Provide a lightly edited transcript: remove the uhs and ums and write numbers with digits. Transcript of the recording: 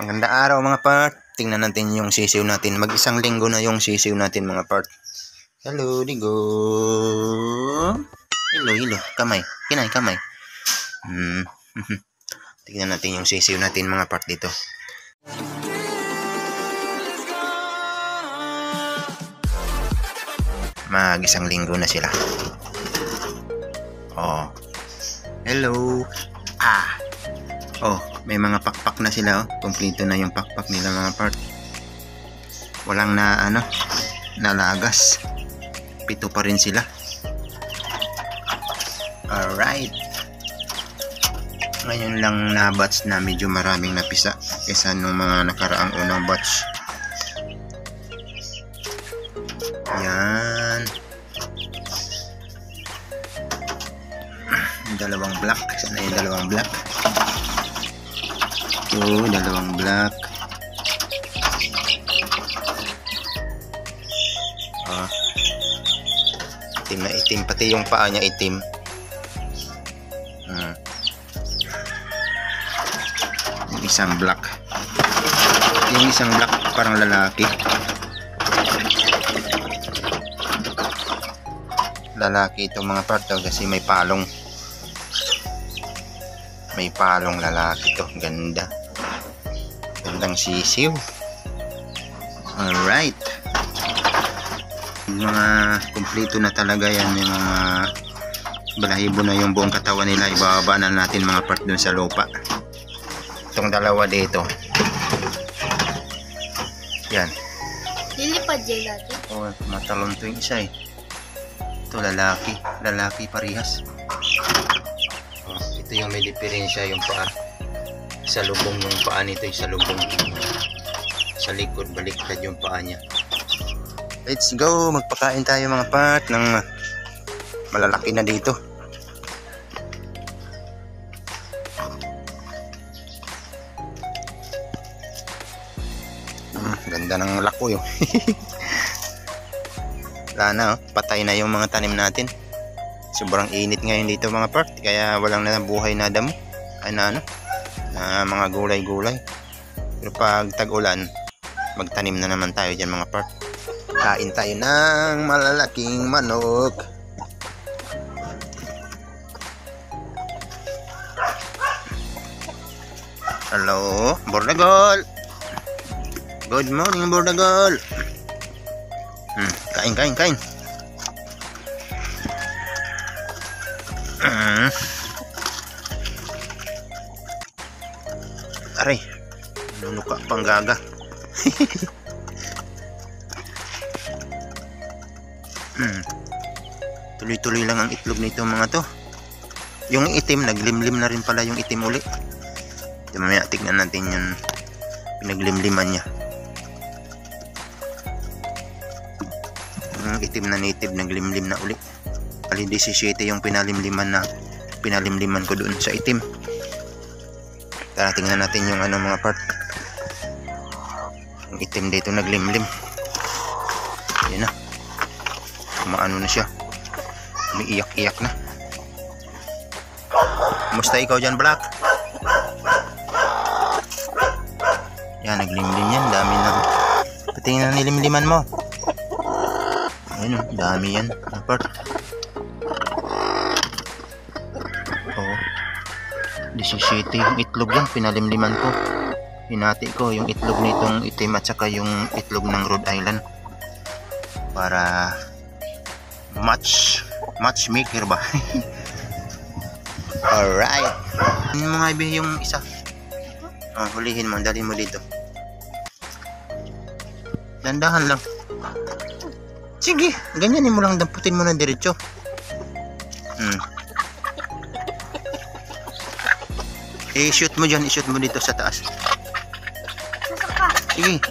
Magandang araw mga part. Tingnan natin yung sisiw natin. Mag-isang linggo na yung sisiw natin mga part. Hello, digo. Hello. Kamay. Kinay, kamay. Tingnan natin yung sisiw natin mga part dito. Mag-isang linggo na sila. Oh. Hello. Oh, may mga pakpak na sila, oh. Kompleto na yung pakpak nila mga part. Walang nalagas. 7 pa rin sila. Alright. Ngayon lang na batch na medyo maraming napisa kaysa nung mga nakaraang unang batch. Yan. Dalawang black. Sana yung dalawang black. Dalawang black. Itim na itim, pati yung paa niya itim. Yung isang black parang lalaki itong mga parto kasi may palong lalaki to. Gandang sisiw. Alright, mga kumpleto na talaga yan. Yung mga balahibo na yung buong katawan nila. Ibababa na natin mga part dun sa lupa. Itong dalawa dito, yan, lilipad dyan natin. Matalon to yung isa eh. Ito lalaki parehas. Ito yung may diferensya, yung paa sa lubong, yung paa nito sa lubong, sa likod baliktad yung paa niya. Let's go, magpakain tayo mga part ng malalaki na dito. Ganda ng lako yun. Wala na, patay na yung mga tanim natin. Sobrang init ngayon dito mga part, kaya walang nabuhay na damo na mga gulay. Pero pag tag-ulan, magtanim na naman tayo dyan mga part. Kain tayo ng malalaking manok. Hello, Bordagol. Good morning, Bordagol. Kain. Aray, nunuka pang gaga. Tuloy-tuloy lang ang itlog nito mga to. Yung itim, naglimlim na rin pala yung itim uli. Mamaya tignan natin yung pinaglimliman niya. Yung itim na native, naglimlim na uli. Kali 17 yung pinalimliman ko doon sa itim. Tara, tingnan natin yung mga part. Yung itim dito naglimlim. Yan na. Kumaano na siya. Umiiyak-iyak na. Kumusta ikaw dyan, Black? Yan, naglimlim yan. Dami na. Pati na nilimliman mo. Ayun, dami yan. Part. 17 yung itlog yan, pinalimliman ko. Hinati ko yung itlog nitong itim at saka yung itlog ng Rhode Island para matchmaker ba. Alright, mga ibi yung isa. Hulihin mo, dalhin mo dito. Dandahan lang. Sige, ganyanin mo lang, damputin mo na diretso. I-shoot mo dyan, i-shoot mo dito sa taas. Sige.